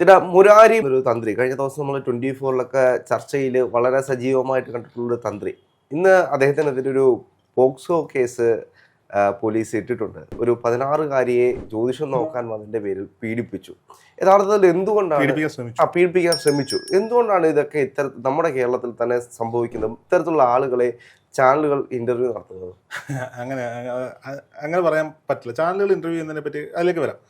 ചേട്ടാ, മുരാരി ഒരു തന്ത്രി കഴിഞ്ഞ ദിവസം നമ്മൾ 24-ലൊക്കെ ചർച്ചയിൽ വളരെ സജീവമായിട്ട് കണ്ടിട്ടുള്ളൊരു തന്ത്രി ഇന്ന് അദ്ദേഹത്തിനെതിരെ ഒരു പോക്സോ കേസ് പോലീസ് ഇട്ടിട്ടുണ്ട്. ഒരു 16-കാരിയെ ജ്യോതിഷം നോക്കാൻ വന്നതിന്റെ പേരിൽ പീഡിപ്പിച്ചു. യഥാർത്ഥത്തിൽ എന്തുകൊണ്ടാണ് പീഡിപ്പിക്കാൻ ശ്രമിച്ചു? എന്തുകൊണ്ടാണ് ഇതൊക്കെ നമ്മുടെ കേരളത്തിൽ തന്നെ സംഭവിക്കുന്നത്? ഇത്തരത്തിലുള്ള ആളുകളെ ചാനലുകൾ ഇന്റർവ്യൂ നടത്തുന്നത്? അങ്ങനെ പറയാൻ പറ്റില്ല. ചാനലുകൾ ഇന്റർവ്യൂ ചെയ്യുന്നതിനെ പറ്റി അതിലേക്ക് വരാം.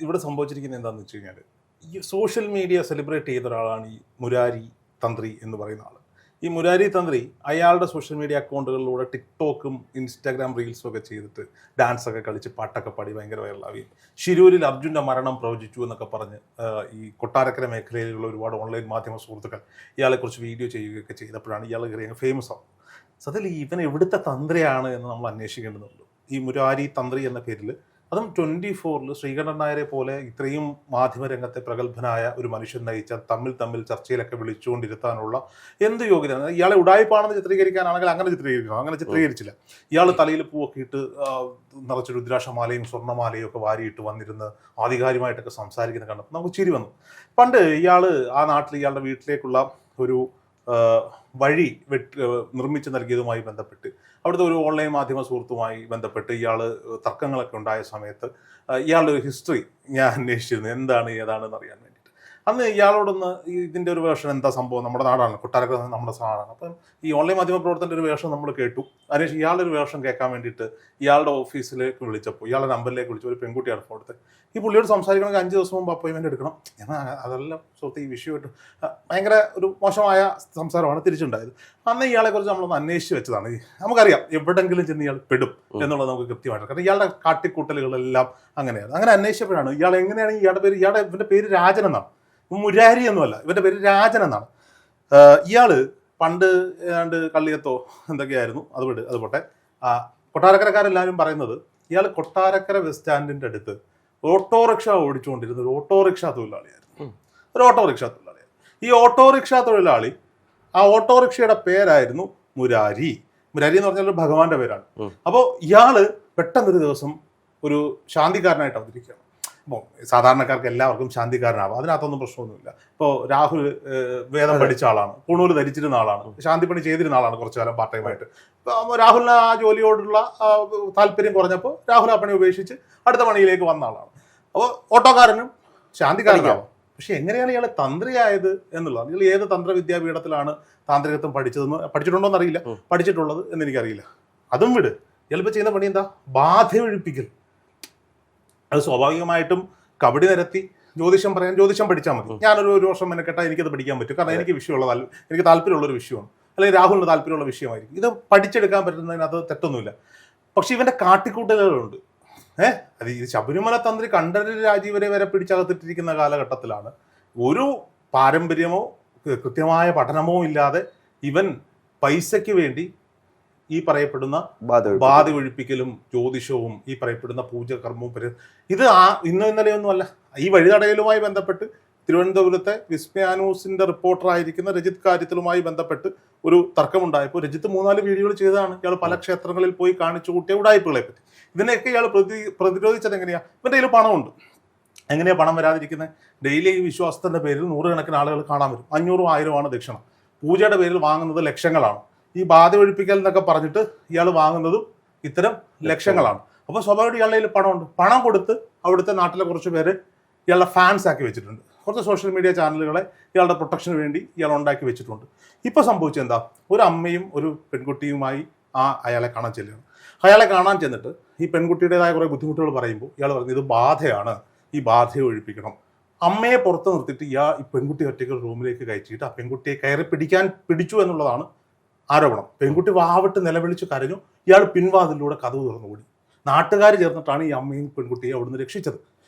ഇവിടെ സംഭവിച്ചിരിക്കുന്നത് എന്താണെന്ന് വെച്ച് കഴിഞ്ഞാൽ, ഈ സോഷ്യൽ മീഡിയ സെലിബ്രേറ്റ് ചെയ്ത ഒരാളാണ് ഈ മുരാരി തന്ത്രി എന്ന് പറയുന്ന ആൾ. ഈ മുരാരി തന്ത്രി അയാളുടെ സോഷ്യൽ മീഡിയ അക്കൗണ്ടുകളിലൂടെ ടിക്ടോക്കും ഇൻസ്റ്റാഗ്രാം റീൽസും ഒക്കെ ചെയ്തിട്ട് ഡാൻസൊക്കെ കളിച്ച് പാട്ടൊക്കെ പാടി ഭയങ്കര വൈറലാവുകയും ഷിരൂരിൽ അർജുൻ്റെ മരണം പ്രവചിച്ചു എന്നൊക്കെ പറഞ്ഞ് ഈ കൊട്ടാരക്കര മേഖലയിലുള്ള ഒരുപാട് ഓൺലൈൻ മാധ്യമ സുഹൃത്തുക്കൾ ഇയാളെക്കുറിച്ച് വീഡിയോ ചെയ്യുകയൊക്കെ ചെയ്തപ്പോഴാണ് ഇയാൾ കയറി ഫേമസ് ആവും. സത്യത്തിൽ ഇവൻ എവിടുത്തെ തന്ത്രിയാണ് എന്ന് നമ്മൾ അന്വേഷിക്കേണ്ടതുണ്ട്. ഈ മുരാരി തന്ത്രി എന്ന പേരിൽ, അതും 24-ൽ ശ്രീകണ്ഠൻ നായരെ പോലെ ഇത്രയും മാധ്യമരംഗത്തെ പ്രഗത്ഭനായ ഒരു മനുഷ്യൻ നയിച്ച തമ്മിൽ ചർച്ചയിലൊക്കെ വിളിച്ചുകൊണ്ടിരുത്താനുള്ള എന്ത് യോഗ്യത? ഇയാളെ ഉടായ്പാണെന്ന് ചിത്രീകരിക്കാനാണെങ്കിൽ അങ്ങനെ ചിത്രീകരിക്കണം. അങ്ങനെ ചിത്രീകരിച്ചില്ല. ഇയാൾ തലയിൽ പൂവൊക്കെ ഇട്ട് നിറച്ച് രുദ്രാക്ഷമാലയും സ്വർണ്ണമാലയും ഒക്കെ വാരിയിട്ട് വന്നിരുന്ന് ആധികാരികമായിട്ടൊക്കെ സംസാരിക്കുന്ന കണ്ടപ്പോൾ നമുക്ക് ചിരി വന്നു. പണ്ട് ഇയാൾ ആ നാട്ടിൽ ഇയാളുടെ വീട്ടിലേക്കുള്ള ഒരു വഴി നിർമ്മിച്ചു നൽകിയതുമായി ബന്ധപ്പെട്ട് അവിടുത്തെ ഒരു ഓൺലൈൻ മാധ്യമ സുഹൃത്തുമായി ബന്ധപ്പെട്ട് ഇയാൾ തർക്കങ്ങളൊക്കെ ഉണ്ടായ സമയത്ത് ഇയാളുടെ ഒരു ഹിസ്റ്ററി ഞാൻ അന്വേഷിച്ചിരുന്നു, എന്താണ് ഏതാണെന്ന് അറിയാൻ വേണ്ടിയിട്ട്. അന്ന് ഇയാളോടൊന്ന് ഇതിൻ്റെ ഒരു വേർഷൻ എന്താ സംഭവം, നമ്മുടെ നാടാണ്, കൊട്ടാരക്കര നമ്മുടെ സാധനമാണ്. അപ്പം ഈ ഓൺലൈൻ മാധ്യമ പ്രവർത്തൻ്റെ ഒരു വേർഷൻ നമ്മൾ കേട്ടു. അതിനുശേഷം ഇയാളുടെ ഒരു വേർഷൻ കേൾക്കാൻ വേണ്ടിയിട്ട് ഇയാളുടെ ഓഫീസിലേക്ക് വിളിച്ചപ്പോൾ, ഇയാളുടെ നമ്പറിലേക്ക് വിളിച്ചു. ഒരു പെൺകുട്ടിയാണ് ഫോൺ എടുത്ത്. ഈ പുള്ളിയോട് സംസാരിക്കണമെങ്കിൽ 5 ദിവസം മുമ്പ് അപ്പോയിൻമെൻ്റ് എടുക്കണം. എന്നാൽ അതെല്ലാം സുഹൃത്ത് ഈ വിഷയമായിട്ട് ഭയങ്കര ഒരു മോശമായ സംസാരമാണ് തിരിച്ചുണ്ടായത്. അന്ന് ഇയാളെക്കുറിച്ച് നമ്മളൊന്ന് അന്വേഷിച്ച് വെച്ചതാണ്. നമുക്കറിയാം എവിടെങ്കിലും ചെന്ന് ഇയാൾ പെടും എന്നുള്ളത് നമുക്ക് കൃത്യമായിട്ട്. കാരണം ഇയാളുടെ കാട്ടിക്കൂട്ടലുകളെല്ലാം അങ്ങനെയാണ്. അങ്ങനെ അന്വേഷിച്ചപ്പോഴാണ് ഇയാൾ എങ്ങനെയാണ് ഇവൻ്റെ പേര് രാജൻ എന്നാണ്, മുരാരി ഒന്നുമല്ല, ഇവൻ്റെ പേര് രാജൻ എന്നാണ്. ഇയാള് പണ്ട് ഏതാണ്ട് കള്ളിയത്തോ എന്തൊക്കെയായിരുന്നു, അത് പോട്ടെ. കൊട്ടാരക്കരക്കാരെല്ലാവരും പറയുന്നത് ഇയാൾ കൊട്ടാരക്കര ബസ് സ്റ്റാൻഡിൻ്റെ അടുത്ത് ഓട്ടോറിക്ഷ ഓടിച്ചുകൊണ്ടിരുന്ന ഒരു ഓട്ടോറിക്ഷ തൊഴിലാളിയായിരുന്നു. ഈ ഓട്ടോറിക്ഷ തൊഴിലാളി, ആ ഓട്ടോറിക്ഷയുടെ പേരായിരുന്നു മുരാരി. മുരാരി എന്ന് പറഞ്ഞാൽ ഭഗവാന്റെ പേരാണ്. അപ്പോൾ ഇയാള് പെട്ടെന്നൊരു ദിവസം ഒരു ശാന്തിക്കാരനായിട്ട് അവതരിക്കുകയാണ്. അപ്പോൾ സാധാരണക്കാർക്ക് എല്ലാവർക്കും ശാന്തിക്കാരനാവാം, അതിനകത്തൊന്നും പ്രശ്നമൊന്നുമില്ല. ഇപ്പോൾ രാഹുൽ വേദം പഠിച്ച ആളാണ്, പൂണൂല് ധരിച്ചിരുന്ന ആളാണ്, ശാന്തിപ്പണി ചെയ്തിരുന്ന ആളാണ് കുറച്ചു കാലം പാർട്ട് ടൈമായിട്ട്. രാഹുലിന് ആ ജോലിയോടുള്ള താല്പര്യം കുറഞ്ഞപ്പോൾ രാഹുൽ ആ പണി ഉപേക്ഷിച്ച് അടുത്ത പണിയിലേക്ക് വന്ന ആളാണ്. അപ്പോൾ ഓട്ടോക്കാരനും ശാന്തിക്കാരനാവാം. പക്ഷെ എങ്ങനെയാണ് ഇയാൾ തന്ത്രിയായത് എന്നുള്ളത്, നിങ്ങൾ ഏത് തന്ത്രവിദ്യാപീഠത്തിലാണ് താന്ത്രികത്വം പഠിച്ചിട്ടുണ്ടോ എന്നറിയില്ല, പഠിച്ചിട്ടുള്ളത് എന്ന് എനിക്കറിയില്ല. അതും വിട്, ഇയാളിപ്പോൾ ചെയ്യുന്ന പണി എന്താ? ബാധ ഒഴിപ്പിക്കൽ. അത് സ്വാഭാവികമായിട്ടും കബഡി നിരത്തി ജ്യോതിഷം പഠിച്ചാൽ മതി. ഞാനൊരു വർഷം മെനക്കെട്ടാൽ എനിക്കത് പഠിക്കാൻ പറ്റും. കാരണം എനിക്ക് താല്പര്യമുള്ളൊരു വിഷയമാണ്, അല്ലെങ്കിൽ രാഹുലിന് താല്പര്യമുള്ള വിഷയമായിരിക്കും. ഇത് പഠിച്ചെടുക്കാൻ പറ്റുന്നതിനകത്ത് തെറ്റൊന്നുമില്ല. പക്ഷെ ഇവന്റെ കാട്ടിക്കൂട്ടലുകളുണ്ട്. അത് ഈ ശബരിമല തന്ത്രി കണ്ഠരര് രാജീവരെ വരെ പിടിച്ചകത്തിട്ടിരിക്കുന്ന കാലഘട്ടത്തിലാണ് ഒരു പാരമ്പര്യമോ കൃത്യമായ പഠനമോ ഇല്ലാതെ ഇവൻ പൈസയ്ക്ക് വേണ്ടി ഈ പറയപ്പെടുന്ന ബാധ ഒഴിപ്പിക്കലും ജ്യോതിഷവും ഈ പറയപ്പെടുന്ന പൂജകർമ്മവും ഇത് ഇന്നലെയൊന്നും അല്ല. ഈ വഴിതടയലുമായി ബന്ധപ്പെട്ട് തിരുവനന്തപുരത്തെ വിസ്മയാനൂസിന്റെ റിപ്പോർട്ടറായിരിക്കുന്ന രജിത് കാര്യത്തിലുമായി ബന്ധപ്പെട്ട് ഒരു തർക്കമുണ്ടായപ്പോൾ രജിത്ത് 3-4 വീഡിയോകൾ ചെയ്തതാണ്. ഇയാൾ പല ക്ഷേത്രങ്ങളിൽ പോയി കാണിച്ചു കൂട്ടിയ ഉടായ്പകളെ പറ്റി. ഇതിനെയൊക്കെ ഇയാൾ പ്രതിരോധിച്ചത് എങ്ങനെയാ? ഇവന്റെ കയ്യിൽ പണമുണ്ട്. എങ്ങനെയാ പണം വരാതിരിക്കുന്നത്? ഡെയിലി ഈ വിശ്വാസത്തിന്റെ പേരിൽ 100 കണക്കിന് ആളുകൾ കാണാൻ വരും. 500-1000 ദക്ഷിണ. പൂജയുടെ പേരിൽ വാങ്ങുന്നത് ലക്ഷങ്ങളാണ്. ഈ ബാധ ഒഴിപ്പിക്കൽ എന്നൊക്കെ പറഞ്ഞിട്ട് ഇയാൾ വാങ്ങുന്നതും ഇത്തരം ലക്ഷങ്ങളാണ്. അപ്പോൾ സ്വാഭാവികമായിട്ട് ഇയാളുടെ കയ്യിൽ പണമുണ്ട്. പണം കൊടുത്ത് അവിടുത്തെ നാട്ടിലെ കുറച്ച് പേര് ഇയാളുടെ ഫാൻസ് ആക്കി വെച്ചിട്ടുണ്ട്. കുറച്ച് സോഷ്യൽ മീഡിയ ചാനലുകളെ ഇയാളുടെ പ്രൊട്ടക്ഷന് വേണ്ടി ഇയാൾ ഉണ്ടാക്കി വെച്ചിട്ടുണ്ട്. ഇപ്പോൾ സംഭവിച്ചെന്താ? ഒരു അമ്മയും ഒരു പെൺകുട്ടിയുമായി അയാളെ കാണാൻ ചെല്ലുകയാണ്. അയാളെ കാണാൻ ചെന്നിട്ട് ഈ പെൺകുട്ടിയുടേതായ കുറേ ബുദ്ധിമുട്ടുകൾ പറയുമ്പോൾ ഇയാൾ പറഞ്ഞു ഇത് ബാധയാണ്, ഈ ബാധയെ ഒഴിപ്പിക്കണം. അമ്മയെ പുറത്ത് നിർത്തിയിട്ട് ഈ പെൺകുട്ടി ഒറ്റയ്ക്ക് റൂമിലേക്ക് കയറ്റിയിട്ട് ആ പെൺകുട്ടിയെ പിടിച്ചു എന്നുള്ളതാണ് ആരോപണം. പെൺകുട്ടി വാവിട്ട് നിലവിളിച്ച് കരഞ്ഞു. ഇയാൾ പിൻവാതിലൂടെ കതവ് തുറന്നുകൂടി. നാട്ടുകാർ ചേർന്നിട്ടാണ് ഈ അമ്മയും പെൺകുട്ടിയെ അവിടുന്ന് രക്ഷിച്ചത്.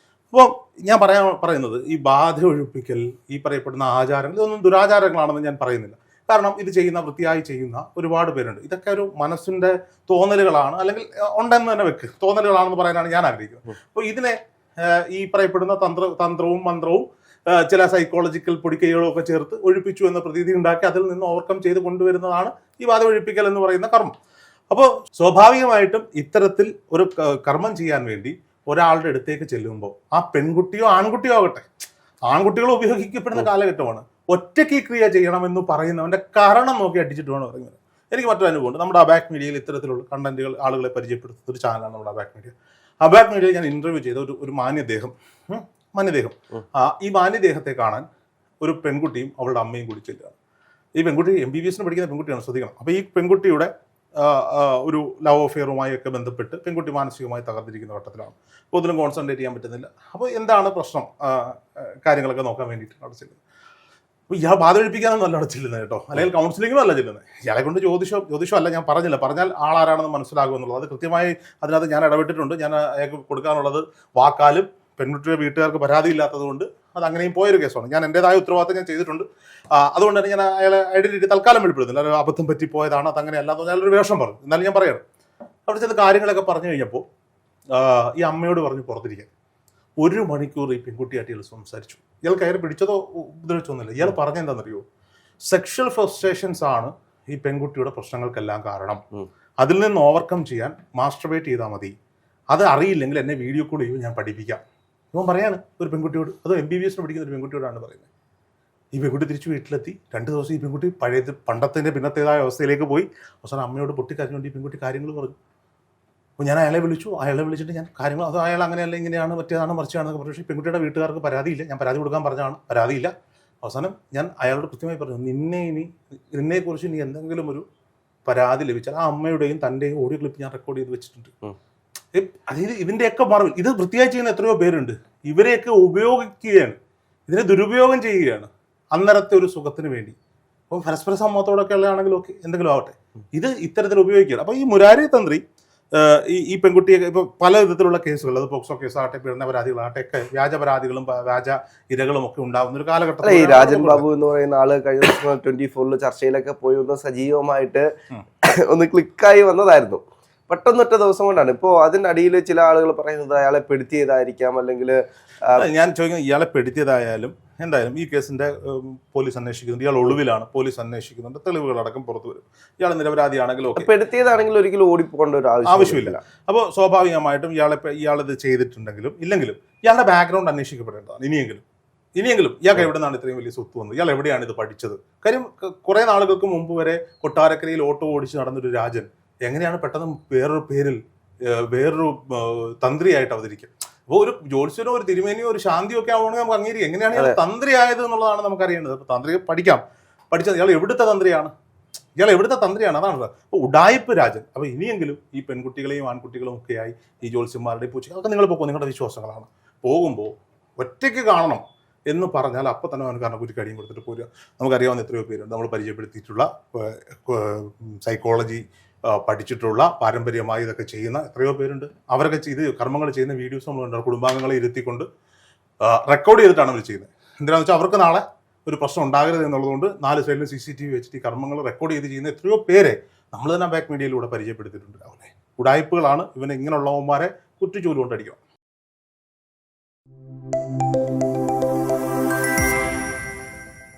അപ്പോൾ ഞാൻ പറയുന്നത് ഈ ബാധ ഒഴിപ്പിക്കൽ, ഈ പറയപ്പെടുന്ന ആചാരങ്ങൾ, ഇതൊന്നും ദുരാചാരങ്ങളാണെന്ന് ഞാൻ പറയുന്നില്ല. കാരണം ഇത് വൃത്തിയായി ചെയ്യുന്ന ഒരുപാട് പേരുണ്ട്. ഇതൊക്കെ ഒരു മനസ്സിൻ്റെ തോന്നലുകളാണ്, അല്ലെങ്കിൽ ഉണ്ടെന്ന് തന്നെ തോന്നലുകളാണെന്ന് പറയാനാണ് ഞാൻ ആഗ്രഹിക്കുന്നത്. അപ്പോൾ ഇതിനെ ഈ പറയപ്പെടുന്ന തന്ത്രവും മന്ത്രവും ചില സൈക്കോളജിക്കൽ പൊടിക്കൈകളും ഒക്കെ ചേർത്ത് ഒഴിപ്പിച്ചു എന്ന പ്രതീതി ഉണ്ടാക്കി അതിൽ നിന്ന് ഓവർകം ചെയ്ത് കൊണ്ടുവരുന്നതാണ് ഈ ബാധ ഒഴിപ്പിക്കൽ എന്ന് പറയുന്ന കർമ്മം. അപ്പോൾ സ്വാഭാവികമായിട്ടും ഇത്തരത്തിൽ ഒരു കർമ്മം ചെയ്യാൻ വേണ്ടി ഒരാളുടെ അടുത്തേക്ക് ചെല്ലുമ്പോൾ ആ പെൺകുട്ടിയോ ആൺകുട്ടിയോ ആകട്ടെ, ആൺകുട്ടികൾ ഉപയോഗിക്കപ്പെടുന്ന കാലഘട്ടമാണ്. ഒറ്റയ്ക്ക് ഈ ക്രിയ ചെയ്യണമെന്ന് പറയുന്നവന്റെ കാരണം നോക്കി അടിച്ചിട്ട് വേണം പറയുന്നത്. എനിക്ക് മറ്റൊരു അനുഭവമുണ്ട്. നമ്മുടെ അബാക് മീഡിയയിൽ ഇത്തരത്തിലുള്ള കണ്ടന്റുകൾ ആളുകളെ പരിചയപ്പെടുത്തുന്ന ഒരു ചാനലാണ് നമ്മുടെ അബാക് മീഡിയ. അബാക് മീഡിയയിൽ ഞാൻ ഇന്റർവ്യൂ ചെയ്ത ഒരു മാന്യദേഹം ഈ മാന്യദേഹത്തെ കാണാൻ ഒരു പെൺകുട്ടിയും അവളുടെ അമ്മയും കൂടി ചെല്ലുകയാണ്. ഈ പെൺകുട്ടി MBBS പഠിക്കുന്ന പെൺകുട്ടിയാണ്, ശ്രദ്ധിക്കണം. അപ്പോൾ ഈ പെൺകുട്ടിയുടെ ഒരു ലവ് അഫെയറുമായി ഒക്കെ ബന്ധപ്പെട്ട് പെൺകുട്ടി മാനസികമായി തകർന്നിരിക്കുന്ന ഘട്ടത്തിലാണ്. അപ്പോൾ ഇതിലും കോൺസെൻട്രേറ്റ് ചെയ്യാൻ പറ്റുന്നില്ല. അപ്പോൾ എന്താണ് പ്രശ്നം, കാര്യങ്ങളൊക്കെ നോക്കാൻ വേണ്ടിയിട്ട് അവിടെ ചെല്ലുന്നത്. അപ്പോൾ ഇയാൾ ബാധൊഴിപ്പിക്കാനൊന്നും അവിടെ ചെല്ലുന്നത് കേട്ടോ, അല്ലെങ്കിൽ കൗൺസിലിങ്ങിനും അല്ല ചെല്ലുന്നത്. ഇയാളെ കൊണ്ട് ജ്യോതിഷം അല്ല, ഞാൻ പറഞ്ഞാൽ ആളാരാണെന്ന് മനസ്സിലാകുമെന്നുള്ളത്. അത് കൃത്യമായി അതിനകത്ത് ഞാൻ ഇടപെട്ടിട്ടുണ്ട്. ഞാൻ അയാൾക്ക് കൊടുക്കാനുള്ളത് വാക്കാലും പെൺകുട്ടിയുടെ വീട്ടുകാർക്ക് പരാതി ഇല്ലാത്തത് കൊണ്ട് അത് അങ്ങനെയും പോയൊരു കേസാണ്. ഞാൻ എൻ്റെതായ ഉത്തരവാദിത്തം ഞാൻ ചെയ്തിട്ടുണ്ട്. അതുകൊണ്ട് തന്നെ ഞാൻ അയാളെ ഐഡന്റിറ്റി തൽക്കാലം വെളിപ്പെടുന്നില്ല. ഒരു അബദ്ധം പറ്റിപ്പോയതാണ്, അതങ്ങനെ അല്ലാന്ന് പറഞ്ഞാൽ ഒരു വേഷം പറഞ്ഞു. എന്നാലും ഞാൻ പറയാം, അവിടെ ചെന്ന് കാര്യങ്ങളൊക്കെ പറഞ്ഞു കഴിഞ്ഞപ്പോൾ ഈ അമ്മയോട് പറഞ്ഞു പുറത്തിരിക്കാൻ. 1 മണിക്കൂർ ഈ പെൺകുട്ടിയായിട്ട് ഇയാൾ സംസാരിച്ചു. ഇയാൾ കയറി പിടിച്ചതോ ഉപദ്രവിച്ചൊന്നുമില്ല. ഇയാൾ പറഞ്ഞെന്താണെന്നറിയോ, സെക്ഷൽ ഫ്രസ്ട്രേഷൻസ് ആണ് ഈ പെൺകുട്ടിയുടെ പ്രശ്നങ്ങൾക്കെല്ലാം കാരണം. അതിൽ നിന്ന് ഓവർകം ചെയ്യാൻ മാസ്റ്റർബേറ്റ് ചെയ്താൽ മതി. അത് അറിയില്ലെങ്കിൽ എന്നെ വീഡിയോ കോൾ ചെയ്യും, ഞാൻ പഠിപ്പിക്കാം. ഇവൻ പറയാണ് ഒരു പെൺകുട്ടിയോട്, അതോ MBBS പഠിക്കുന്ന ഒരു പെൺകുട്ടിയോടാണ് പറയുന്നത്. ഈ പെൺകുട്ടി തിരിച്ച് വീട്ടിലെത്തി 2 ദിവസം ഈ പെൺകുട്ടി പണ്ടത്തെ പിന്നത്തേതായ അവസ്ഥയിലേക്ക് പോയി. അവസാനം അമ്മയോട് പൊട്ടിക്കരഞ്ഞുകൊണ്ട് ഈ പെൺകുട്ടി കാര്യങ്ങൾ പറഞ്ഞു. അപ്പോൾ ഞാൻ അയാളെ വിളിച്ചിട്ട് ഞാൻ കാര്യങ്ങൾ, അത് അയാൾ അങ്ങനെയല്ല ഇങ്ങനെയാണ് മറ്റേതാണ് മറിച്ചാണെന്നൊക്കെ പറഞ്ഞു. പക്ഷേ പെൺകുട്ടിയുടെ വീട്ടുകാർക്ക് പരാതിയില്ല. ഞാൻ പരാതി കൊടുക്കാൻ പറഞ്ഞാണ്, പരാതിയില്ല. അവസാനം ഞാൻ അയാളോട് കൃത്യമായി പറഞ്ഞു, നിന്നെക്കുറിച്ച് ഇനി എന്തെങ്കിലും ഒരു പരാതി ലഭിച്ചാൽ ആ അമ്മയുടെയും തൻ്റെയും ഓഡിയോ ക്ലിപ്പ് ഞാൻ റെക്കോർഡ് ചെയ്ത് വെച്ചിട്ടുണ്ട്. അതായത് ഇതിൻ്റെയൊക്കെ മറവിൽ ഇത് വൃത്തിയായി ചെയ്യുന്ന എത്രയോ പേരുണ്ട്. ഇവരെയൊക്കെ ഉപയോഗിക്കുകയാണ്, ഇതിനെ ദുരുപയോഗം ചെയ്യുകയാണ് അന്നേരത്തെ ഒരു സുഖത്തിന് വേണ്ടി. അപ്പോൾ പരസ്പര സമ്മതത്തോടൊക്കെ ഉള്ളതാണെങ്കിലും ഒക്കെ എന്തെങ്കിലും ആവട്ടെ, ഇത് ഇത്തരത്തിൽ ഉപയോഗിക്കുകയാണ്. അപ്പോൾ ഈ മുരാരി തന്ത്രി ഈ പെൺകുട്ടിയെ ഇപ്പോൾ പല വിധത്തിലുള്ള കേസുകൾ, അത് പോക്സോ കേസാകട്ടെ, പീഡന പരാതികളാകട്ടെ, ഒക്കെ വ്യാജ പരാതികളും വ്യാജ ഇരകളും ഒക്കെ ഉണ്ടാകുന്ന ഒരു കാലഘട്ടത്തിൽ ഈ രാജൻ ബാബു എന്ന് പറയുന്ന ആള് കഴിഞ്ഞ ദിവസം 24 ചർച്ചയിലൊക്കെ പോയി ഒന്ന് സജീവമായിട്ട് ഒന്ന് ക്ലിക്കായി വന്നതായിരുന്നു. പെട്ടെന്നൊറ്റ ദിവസം കൊണ്ടാണ്. ഇപ്പോൾ അതിൻ്റെ അടിയിൽ ചില ആളുകൾ പറയുന്നത് അയാളെ പെടുത്തിയതായിരിക്കാം, അല്ലെങ്കിൽ ഞാൻ ചോദിക്കുന്നത് ഇയാളെ പെടുത്തിയതായാലും എന്തായാലും ഈ കേസിന്റെ പോലീസ് അന്വേഷിക്കുന്നുണ്ട്. ഇയാൾ ഒളിവിലാണ്, പോലീസ് അന്വേഷിക്കുന്നുണ്ട്, തെളിവുകളടക്കം പുറത്തു വരും. ഇയാൾ നിരപരാധിയാണെങ്കിലും ഒക്കെ, പെടുത്തിയതാണെങ്കിൽ ഒരിക്കലും ഓടിപ്പോകേണ്ട ഒരു ആവശ്യമില്ല. അപ്പോൾ സ്വാഭാവികമായിട്ടും ഇയാളിത് ചെയ്തിട്ടുണ്ടെങ്കിലും ഇല്ലെങ്കിലും ഇയാളുടെ ബാക്ക്ഗ്രൗണ്ട് അന്വേഷിക്കപ്പെടേണ്ടതാണ്. ഇനിയെങ്കിലും ഇയാൾക്ക് എവിടെ നിന്നാണ് ഇത്രയും വലിയ സ്വത്ത് വന്നത്, ഇയാൾ എവിടെയാണ് ഇത് പഠിച്ചത്? കാര്യം കുറെ നാളുകൾക്ക് മുമ്പ് വരെ കൊട്ടാരക്കരയിൽ ഓട്ടോ ഓടിച്ച് നടന്നൊരു രാജൻ എങ്ങനെയാണ് പെട്ടെന്ന് വേറൊരു പേരിൽ വേറൊരു തന്ത്രിയായിട്ട് അവതരിക്കുക? അപ്പോൾ ഒരു ജ്യോത്സ്യനോ ഒരു തിരുമേനിയോ ഒരു ശാന്തിയോ ഒക്കെ ആവുകയാണെങ്കിൽ നമുക്ക് അംഗീകരിക്കാം. എങ്ങനെയാണ് ഇയാൾ തന്ത്രി ആയത് എന്നുള്ളതാണ് നമുക്ക് അറിയേണ്ടത്. അപ്പോൾ തന്ത്രി പഠിച്ചത് ഇയാൾ എവിടുത്തെ തന്ത്രിയാണ്, അതാണ്. അപ്പോൾ ഉഡായിപ്പ് രാജൻ. അപ്പോൾ ഇനിയെങ്കിലും ഈ പെൺകുട്ടികളെയും ആൺകുട്ടികളും ഒക്കെയായി ഈ ജ്യോത്സ്യന്മാരുടെ പൂച്ച അതൊക്കെ നിങ്ങൾ പോകും, നിങ്ങളുടെ വിശ്വാസങ്ങളാണ്. പോകുമ്പോൾ ഒറ്റയ്ക്ക് കാണണം എന്ന് പറഞ്ഞാൽ അപ്പോൾ തന്നെ അവന് കാരണം ഒരു കടിയും കൊടുത്തിട്ട് പോരുക. നമുക്കറിയാവുന്ന എത്രയോ പേരുണ്ട്, നമ്മൾ പരിചയപ്പെടുത്തിയിട്ടുള്ള സൈക്കോളജി പഠിച്ചിട്ടുള്ള പാരമ്പര്യമായി ഇതൊക്കെ ചെയ്യുന്ന എത്രയോ പേരുണ്ട്. അവരൊക്കെ ഇത് കർമ്മങ്ങൾ ചെയ്യുന്ന വീഡിയോസ് നമ്മളുണ്ട്. കുടുംബാംഗങ്ങളെ ഇരുത്തിക്കൊണ്ട് റെക്കോർഡ് ചെയ്തിട്ടാണ് അവർ ചെയ്യുന്നത്. എന്തിനാണെന്ന് വെച്ചാൽ അവർക്ക് നാളെ ഒരു പ്രശ്നം ഉണ്ടാകരുത് എന്നുള്ളതുകൊണ്ട് 4 സൈഡിലും CCTV വെച്ചിട്ട് ഈ കർമ്മങ്ങൾ റെക്കോർഡ് ചെയ്ത് ചെയ്യുന്ന എത്രയോ പേരെ നമ്മൾ തന്നെ ബാക്ക് മീഡിയയിലൂടെ പരിചയപ്പെടുത്തിയിട്ടുണ്ട്. അവരെ ഉടായ്പകളാണ്, ഇവനെ ഇങ്ങനെയുള്ളവന്മാരെ കുറ്റിച്ചൂല് കൊണ്ടടിക്കണം.